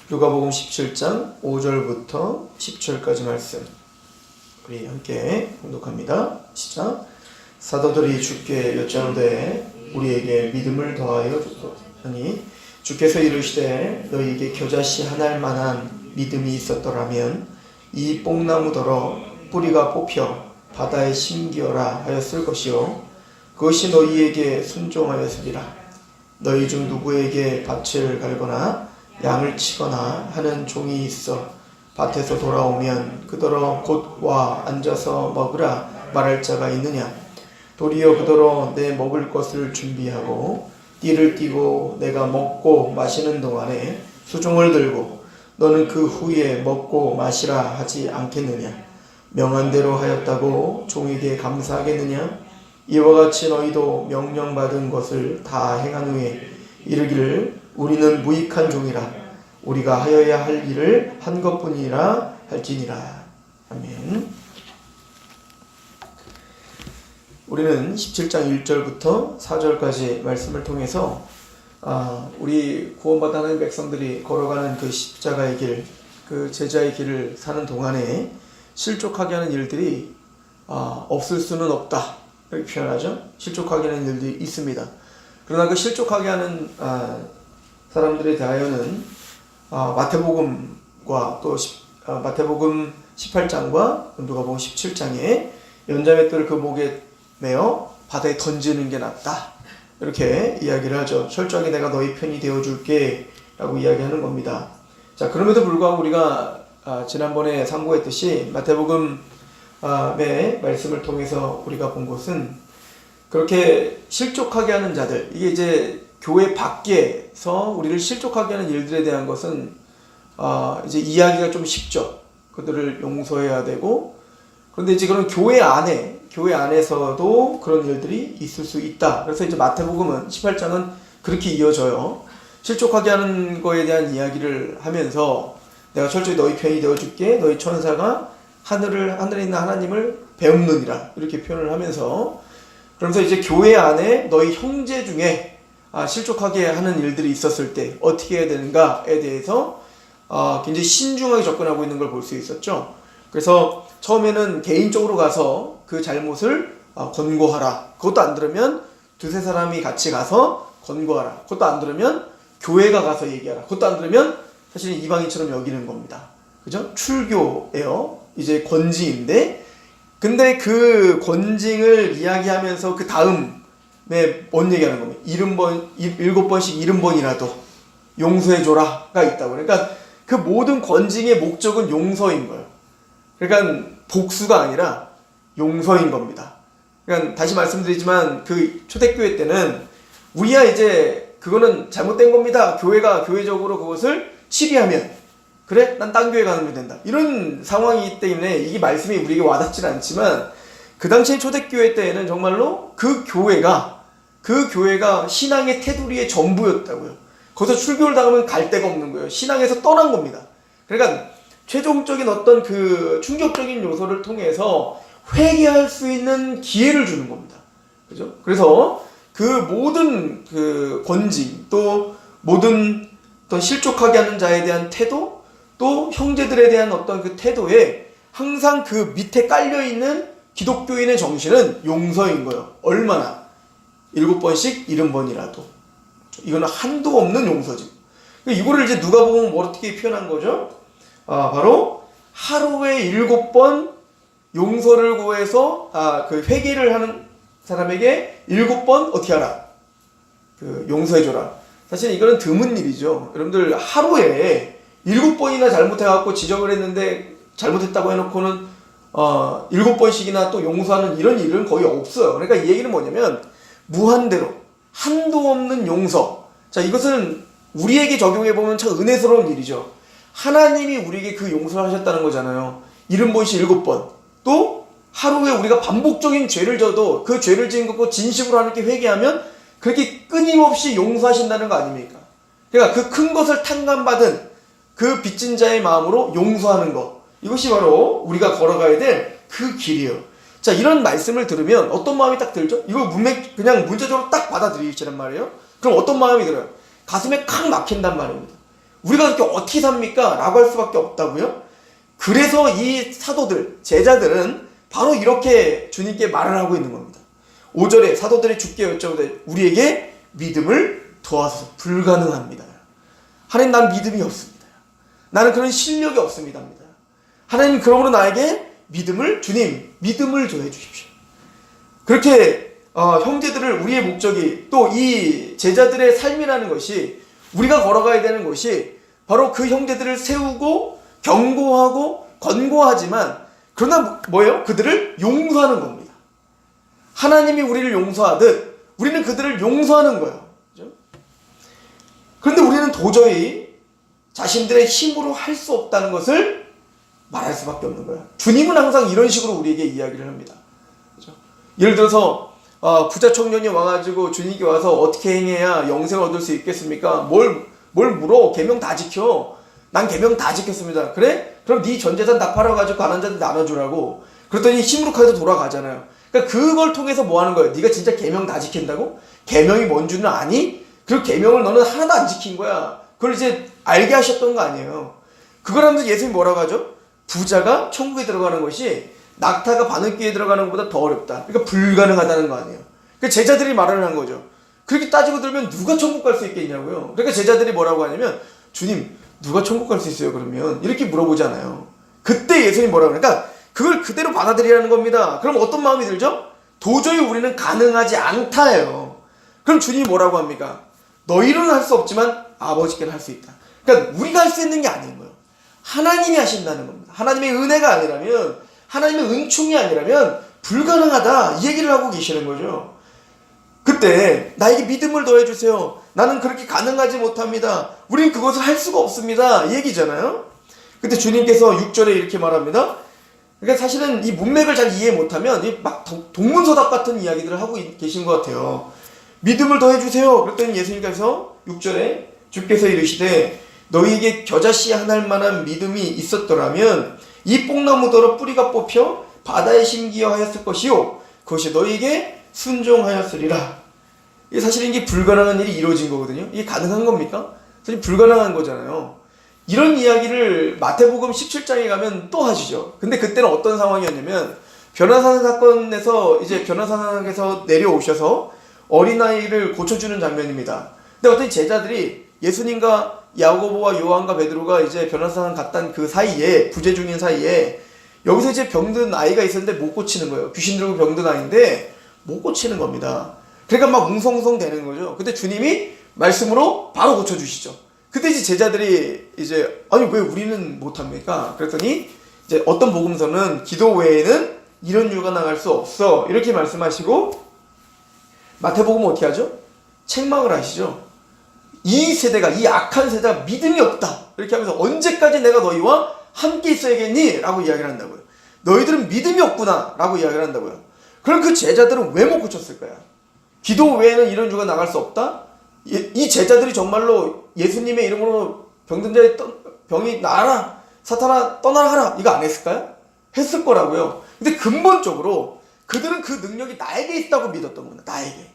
누가복음 17장 5절부터 10절까지 말씀 우리 함께 봉독합니다. 시작. 사도들이 주께 여짜오되 우리에게 믿음을 더하여 주소서 하니 주께서 이르시되 너희에게 겨자씨 하나일 만한 믿음이 있었더라면 이 뽕나무더러 뿌리가 뽑혀 바다에 심기어라 하였을 것이요 그것이 너희에게 순종하였으리라. 너희 중 누구에게 밭을 갈거나 양을 치거나 하는 종이 있어 밭에서 돌아오면 그더러 곧 와 앉아서 먹으라 말할 자가 있느냐. 도리어 그더러 내 먹을 것을 준비하고 띠를 띠고 내가 먹고 마시는 동안에 수종을 들고 너는 그 후에 먹고 마시라 하지 않겠느냐. 명한 대로 하였다고 종에게 감사하겠느냐. 이와 같이 너희도 명령받은 것을 다 행한 후에 이르기를 우리는 무익한 종이라 우리가 하여야 할 일을 한 것뿐이라 할지니라. 아멘. 우리는 17장 1절부터 4절까지 말씀을 통해서 우리 구원받아 하는 백성들이 걸어가는 그 십자가의 길, 그 제자의 길을 사는 동안에 실족하게 하는 일들이 없을 수는 없다 이렇게 표현하죠. 실족하게 하는 일들이 있습니다. 그러나 그 실족하게 하는 사람들에 대하여는 마태복음과 또 마태복음 18장과 누가복음 17장에 연자맷돌을 그 목에 매어 바다에 던지는 게 낫다 이렇게 이야기를 하죠. 철저하게 내가 너희 편이 되어줄게 라고 이야기하는 겁니다. 자, 그럼에도 불구하고 우리가 지난번에 상고했듯이 마태복음의 말씀을 통해서 우리가 본 것은 그렇게 실족하게 하는 자들, 이게 이제 교회 밖에서 우리를 실족하게 하는 일들에 대한 것은 이제 이야기가 좀 쉽죠. 그들을 용서해야 되고, 그런데 이제 그런 교회 안에서도 그런 일들이 있을 수 있다. 그래서 이제 마태복음은 18장은 그렇게 이어져요. 실족하게 하는 거에 대한 이야기를 하면서 내가 철저히 너희 편이 되어줄게. 너희 천사가 하늘에 있는 하나님을 배움느니라. 이렇게 표현을 하면서 그러면서 이제 교회 안에 너희 형제 중에 실족하게 하는 일들이 있었을 때 어떻게 해야 되는가에 대해서 굉장히 신중하게 접근하고 있는 걸 볼 수 있었죠. 그래서 처음에는 개인적으로 가서 그 잘못을 권고하라. 그것도 안 들으면 두세 사람이 같이 가서 권고하라. 그것도 안 들으면 교회가 가서 얘기하라. 그것도 안 들으면 사실 이방인처럼 여기는 겁니다. 그죠? 출교예요. 이제 권지인데 근데 그 권징을 이야기하면서 그 다음에 뭔 얘기하는 겁니까? 7번씩 70번이라도 용서해줘라가 있다고. 그러니까 그 모든 권징의 목적은 용서인 거예요. 그러니까 복수가 아니라 용서인 겁니다. 그러니까 다시 말씀드리지만 그 초대교회 때는 우리야 이제 그거는 잘못된 겁니다. 교회가 교회적으로 그것을 치리하면 그래? 난 딴 교회 가면 된다. 이런 상황이기 때문에 이게 말씀이 우리에게 와닿질 않지만 그 당시에 초대교회 때에는 정말로 그 교회가 신앙의 테두리의 전부였다고요. 거기서 출교를 당하면 갈 데가 없는 거예요. 신앙에서 떠난 겁니다. 그러니까 최종적인 어떤 그 충격적인 요소를 통해서 회개할 수 있는 기회를 주는 겁니다. 그죠? 그래서 그 모든 그 권징 또 모든 어떤 실족하게 하는 자에 대한 태도 또 형제들에 대한 어떤 그 태도에 항상 그 밑에 깔려있는 기독교인의 정신은 용서인 거예요. 얼마나? 7번씩 70번이라도. 이거는 한도 없는 용서지. 이거를 이제 누가 보면 어떻게 표현한 거죠? 바로 하루에 7번 용서를 구해서 그 회개를 하는 사람에게 7번 어떻게 하라? 그 용서해줘라. 사실 이거는 드문 일이죠. 여러분들 하루에 7번이나 잘못해갖고 지적을 했는데 잘못했다고 해놓고는 7번씩이나 또 용서하는 이런 일은 거의 없어요. 그러니까 이 얘기는 뭐냐면 무한대로 한도 없는 용서. 자, 이것은 우리에게 적용해보면 참 은혜스러운 일이죠. 하나님이 우리에게 그 용서를 하셨다는 거잖아요. 70번씩 7번. 또 하루에 우리가 반복적인 죄를 져도 그 죄를 지은 것고 진심으로 하나님께 회개하면 그렇게 끊임없이 용서하신다는 거 아닙니까? 그러니까 그 큰 것을 탕감받은 그 빚진 자의 마음으로 용서하는 것. 이것이 바로 우리가 걸어가야 될 그 길이에요. 자, 이런 말씀을 들으면 어떤 마음이 딱 들죠? 이거 그냥 문자적으로 딱 받아들이시란 말이에요. 그럼 어떤 마음이 들어요? 가슴에 칵 막힌단 말입니다. 우리가 그렇게 어떻게 삽니까? 라고 할 수밖에 없다고요. 그래서 이 사도들, 제자들은 바로 이렇게 주님께 말을 하고 있는 겁니다. 5절에 사도들이 주께 여쭤보되 우리에게 믿음을 도와서 불가능합니다. 하나님, 난 믿음이 없습니다. 나는 그런 실력이 없습니다. 하나님, 그러므로 나에게 주님 믿음을 더해 주십시오. 그렇게 형제들을, 우리의 목적이, 또 이 제자들의 삶이라는 것이, 우리가 걸어가야 되는 것이 바로 그 형제들을 세우고 경고하고 권고하지만, 그러나 뭐예요? 그들을 용서하는 겁니다. 하나님이 우리를 용서하듯 우리는 그들을 용서하는 거예요. 그렇죠? 그런데 우리는 도저히 자신들의 힘으로 할 수 없다는 것을 말할 수밖에 없는 거예요. 주님은 항상 이런 식으로 우리에게 이야기를 합니다. 그렇죠? 예를 들어서 부자 청년이 와가지고 주님께 와서 어떻게 행해야 영생을 얻을 수 있겠습니까? 뭘 물어? 계명 다 지켜. 난 계명 다 지켰습니다. 그래? 그럼 네 전재산 다 팔아가지고 가난한 자들 나눠주라고. 그랬더니 시무룩하게 돌아가잖아요. 그러니까 그걸 통해서 뭐 하는 거예요? 네가 진짜 계명 다 지킨다고? 계명이 뭔 줄은 아니? 그 계명을 너는 하나도 안 지킨 거야. 그걸 이제 알게 하셨던 거 아니에요. 그걸 하면서 예수님이 뭐라고 하죠? 부자가 천국에 들어가는 것이 낙타가 바늘귀에 들어가는 것보다 더 어렵다. 그러니까 불가능하다는 거 아니에요. 그러니까 제자들이 말을 한 거죠. 그렇게 따지고 들면 누가 천국 갈 수 있겠냐고요. 그러니까 제자들이 뭐라고 하냐면, 주님, 누가 천국 갈 수 있어요? 그러면 이렇게 물어보잖아요. 그때 예수님이 뭐라고 그러니까 그걸 그대로 받아들이라는 겁니다. 그럼 어떤 마음이 들죠? 도저히 우리는 가능하지 않다예요. 그럼 주님이 뭐라고 합니까? 너희는 할 수 없지만 아버지께는 할 수 있다. 그러니까 우리가 할 수 있는 게 아닌 거예요. 하나님이 하신다는 겁니다. 하나님의 은혜가 아니라면, 하나님의 은총이 아니라면 불가능하다, 이 얘기를 하고 계시는 거죠. 그때 나에게 믿음을 더해주세요. 나는 그렇게 가능하지 못합니다. 우린 그것을 할 수가 없습니다, 이 얘기잖아요. 그때 주님께서 6절에 이렇게 말합니다. 그러니까 사실은 이 문맥을 잘 이해 못하면 막 동문서답 같은 이야기들을 하고 계신 것 같아요. 믿음을 더해주세요. 그랬더니 예수님께서 6절에 주께서 이르시되 너희에게 겨자씨 하나일 만한 믿음이 있었더라면 이 뽕나무더러 뿌리가 뽑혀 바다에 심기어 하였을 것이요 그것이 너희에게 순종하였으리라. 사실 이게 불가능한 일이 이루어진 거거든요. 이게 가능한 겁니까? 사실 불가능한 거잖아요. 이런 이야기를 마태복음 17장에 가면 또 하시죠. 근데 그때는 어떤 상황이었냐면, 변화산 사건에서 이제 변화산에서 내려오셔서 어린아이를 고쳐주는 장면입니다. 근데 어떤 제자들이 예수님과 야고보와 요한과 베드로가 이제 변화산 갔던 그 사이에, 부재 중인 사이에 여기서 이제 병든 아이가 있었는데 못 고치는 거예요. 귀신 들고 병든 아이인데 못 고치는 겁니다. 그러니까 막 웅성웅성 되는 거죠. 근데 주님이 말씀으로 바로 고쳐주시죠. 그때 이제 제자들이 이제 아니 왜 우리는 못합니까? 그랬더니 이제 어떤 복음서는 기도 외에는 이런 이유가 나갈 수 없어, 이렇게 말씀하시고, 마태복음은 어떻게 하죠? 책망을 하시죠. 이 세대가, 이 악한 세대가 믿음이 없다, 이렇게 하면서 언제까지 내가 너희와 함께 있어야겠니? 라고 이야기를 한다고요. 너희들은 믿음이 없구나 라고 이야기를 한다고요. 그럼 그 제자들은 왜 못 고쳤을까요? 기도 외에는 이런 이유가 나갈 수 없다? 이 제자들이 정말로 예수님의 이름으로 병든 자의 병이 나아라, 사탄아 떠나라 하라, 이거 안 했을까요? 했을 거라고요. 근데 근본적으로 그들은 그 능력이 나에게 있다고 믿었던 겁니다. 나에게.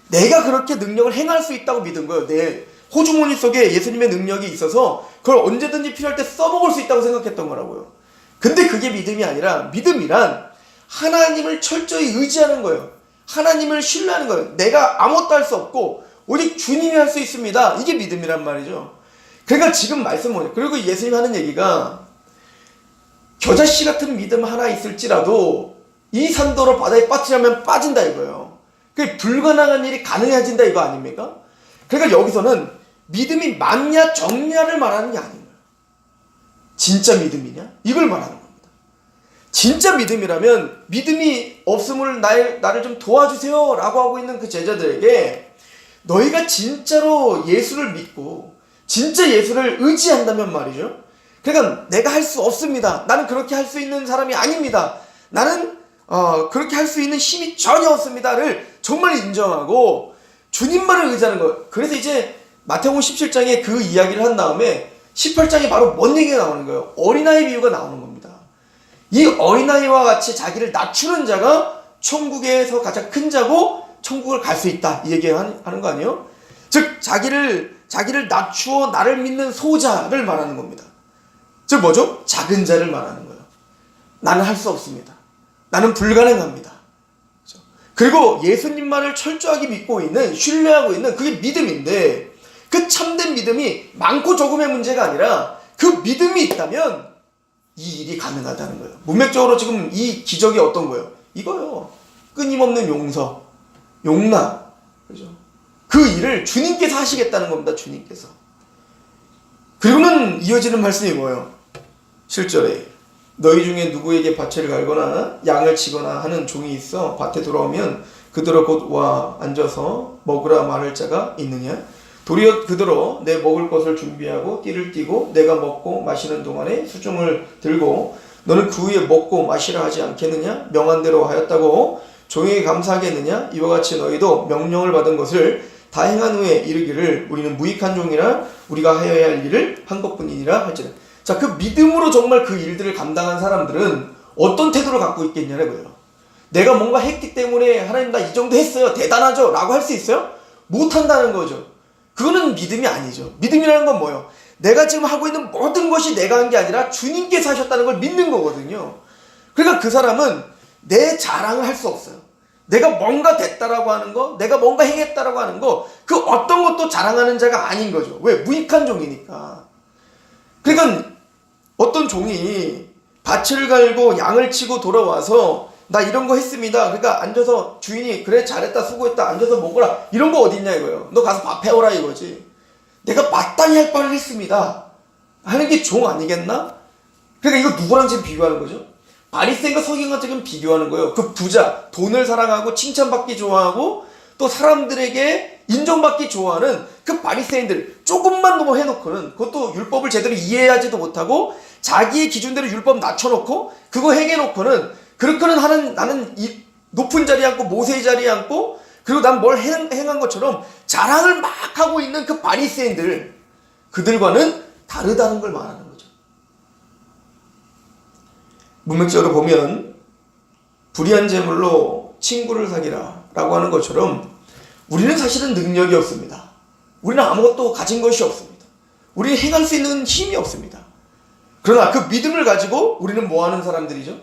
내가 그렇게 능력을 행할 수 있다고 믿은 거예요. 내 호주머니 속에 예수님의 능력이 있어서 그걸 언제든지 필요할 때 써먹을 수 있다고 생각했던 거라고요. 근데 그게 믿음이 아니라, 믿음이란 하나님을 철저히 의지하는 거예요. 하나님을 신뢰하는 거예요. 내가 아무것도 할 수 없고 오직 주님이 할 수 있습니다. 이게 믿음이란 말이죠. 그러니까 지금 말씀 뭐냐. 그리고 예수님 하는 얘기가, 겨자씨 같은 믿음 하나 있을지라도 이 산더러 바다에 빠뜨리면 빠진다 이거예요. 그게 불가능한 일이 가능해진다 이거 아닙니까? 그러니까 여기서는 믿음이 많냐 적냐를 말하는 게 아닌 거예요. 진짜 믿음이냐? 이걸 말하는 겁니다. 진짜 믿음이라면, 믿음이 없음을 나를 좀 도와주세요 라고 하고 있는 그 제자들에게, 너희가 진짜로 예수를 믿고 진짜 예수를 의지한다면 말이죠. 그러니까 내가 할 수 없습니다, 나는 그렇게 할 수 있는 사람이 아닙니다, 나는 그렇게 할 수 있는 힘이 전혀 없습니다를 정말 인정하고 주님만을 의지하는 거예요. 그래서 이제 마태복음 17장에 그 이야기를 한 다음에 18장에 바로 뭔 얘기가 나오는 거예요? 어린아이 비유가 나오는 겁니다. 이 어린아이와 같이 자기를 낮추는 자가 천국에서 가장 큰 자고 천국을 갈 수 있다, 이 얘기하는 거 아니에요? 즉 자기를 자기를 낮추어 나를 믿는 소자를 말하는 겁니다. 즉 뭐죠? 작은 자를 말하는 거예요. 나는 할 수 없습니다. 나는 불가능합니다. 그리고 예수님만을 철저하게 믿고 있는, 신뢰하고 있는 그게 믿음인데, 그 참된 믿음이 많고 적음의 문제가 아니라 그 믿음이 있다면 이 일이 가능하다는 거예요. 문맥적으로 지금 이 기적이 어떤 거예요? 이거요. 끊임없는 용서, 용납. 그죠? 그 일을 주님께서 하시겠다는 겁니다. 주님께서. 그리고는 이어지는 말씀이 뭐예요? 7절에 너희 중에 누구에게 밭을 갈거나 양을 치거나 하는 종이 있어 밭에 돌아오면 그들어 곧 와 앉아서 먹으라 말할 자가 있느냐? 도리어 그들어 내 먹을 것을 준비하고 띠를 띠고 내가 먹고 마시는 동안에 수중을 들고 너는 그 후에 먹고 마시라 하지 않겠느냐? 명한 대로 하였다고 종에게 감사하겠느냐? 이와 같이 너희도 명령을 받은 것을 다 행한 후에 이르기를 우리는 무익한 종이라 우리가 하여야 할 일을 한 것뿐이니라 할지라. 자, 그 믿음으로 정말 그 일들을 감당한 사람들은 어떤 태도를 갖고 있겠냐고요. 내가 뭔가 했기 때문에 하나님 나 이 정도 했어요. 대단하죠? 라고 할 수 있어요? 못한다는 거죠. 그거는 믿음이 아니죠. 믿음이라는 건 뭐예요? 내가 지금 하고 있는 모든 것이 내가 한 게 아니라 주님께서 하셨다는 걸 믿는 거거든요. 그러니까 그 사람은 내 자랑을 할 수 없어요. 내가 뭔가 됐다라고 하는 거, 내가 뭔가 행했다라고 하는 거, 그 어떤 것도 자랑하는 자가 아닌 거죠. 왜? 무익한 종이니까. 그러니까 어떤 종이 밭을 갈고 양을 치고 돌아와서 나 이런 거 했습니다. 그러니까 앉아서 주인이 그래 잘했다 수고했다 앉아서 먹어라 이런 거 어딨냐 이거예요. 너 가서 밥 해오라 이거지. 내가 마땅히 할 바를 했습니다 하는 게 종 아니겠나? 그러니까 이거 누구랑 지금 비교하는 거죠? 바리새인과 서기관과 지금 비교하는 거예요. 그 부자, 돈을 사랑하고 칭찬받기 좋아하고 또 사람들에게 인정받기 좋아하는 그 바리새인들 조금만 더 해놓고는 그것도 율법을 제대로 이해하지도 못하고 자기의 기준대로 율법 낮춰놓고 그거 행해놓고는 그렇게는 하는 나는 이 높은 자리에 앉고 모세의 자리에 앉고 그리고 난 뭘 행한 것처럼 자랑을 막 하고 있는 그 바리새인들 그들과는 다르다는 걸 말하는 거죠. 문맥적으로 보면 불의한 재물로 친구를 사귀라 라고 하는 것처럼 우리는 사실은 능력이 없습니다. 우리는 아무것도 가진 것이 없습니다. 우리는 행할 수 있는 힘이 없습니다. 그러나 그 믿음을 가지고 우리는 뭐 하는 사람들이죠?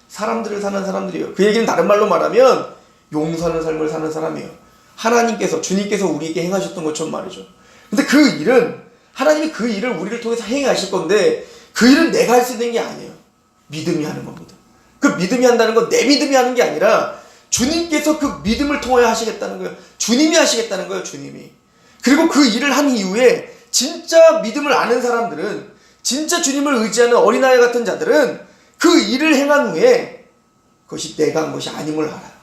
사람들을 사는 사람들이에요. 그 얘기는 다른 말로 말하면 용서하는 삶을 사는 사람이에요. 하나님께서, 주님께서 우리에게 행하셨던 것처럼 말이죠. 근데 그 일은 하나님이 그 일을 우리를 통해서 행하실 건데 그 일은 내가 할 수 있는 게 아니에요. 믿음이 하는 겁니다. 그 믿음이 한다는 건 내 믿음이 하는 게 아니라 주님께서 그 믿음을 통하여 하시겠다는 거예요. 주님이 하시겠다는 거예요. 주님이. 그리고 그 일을 한 이후에 진짜 믿음을 아는 사람들은 진짜 주님을 의지하는 어린아이 같은 자들은 그 일을 행한 후에 그것이 내가 한 것이 아님을 알아요.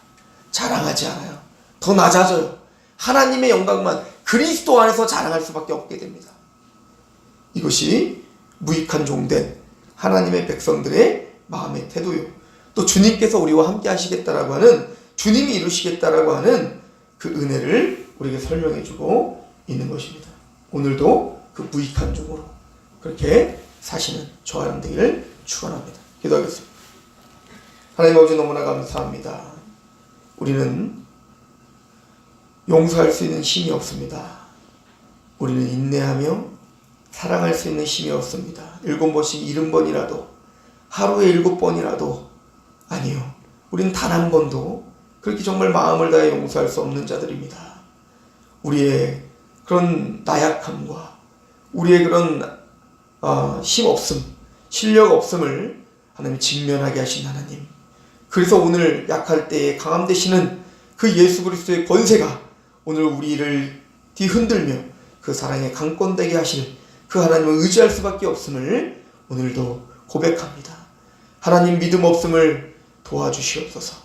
자랑하지 않아요. 더 낮아져요. 하나님의 영광만 그리스도 안에서 자랑할 수밖에 없게 됩니다. 이것이 무익한 종된 하나님의 백성들의 마음의 태도요. 또 주님께서 우리와 함께 하시겠다라고 하는 주님이 이루시겠다라고 하는 그 은혜를 우리에게 설명해주고 있는 것입니다. 오늘도 그 무익한 종으로 그렇게 사시는 저와 여러분 되기를 축원합니다. 기도하겠습니다. 하나님 아버지 너무나 감사합니다. 우리는 용서할 수 있는 힘이 없습니다. 우리는 인내하며 사랑할 수 있는 힘이 없습니다. 7번씩 70번이라도 하루에 7번이라도 아니요. 우리는 단 한 번도 그렇게 정말 마음을 다해 용서할 수 없는 자들입니다. 우리의 그런 나약함과 우리의 그런 힘 없음, 실력 없음을 하나님 직면하게 하신 하나님. 그래서 오늘 약할 때에 강함 되시는 그 예수 그리스도의 권세가 오늘 우리를 뒤흔들며 그 사랑에 강권되게 하실 그 하나님을 의지할 수밖에 없음을 오늘도 고백합니다. 하나님 믿음 없음을 도와주시옵소서.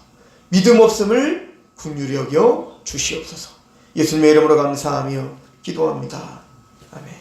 믿음 없음을 긍휼히 여겨 주시옵소서. 예수님의 이름으로 감사하며 기도합니다. 아멘.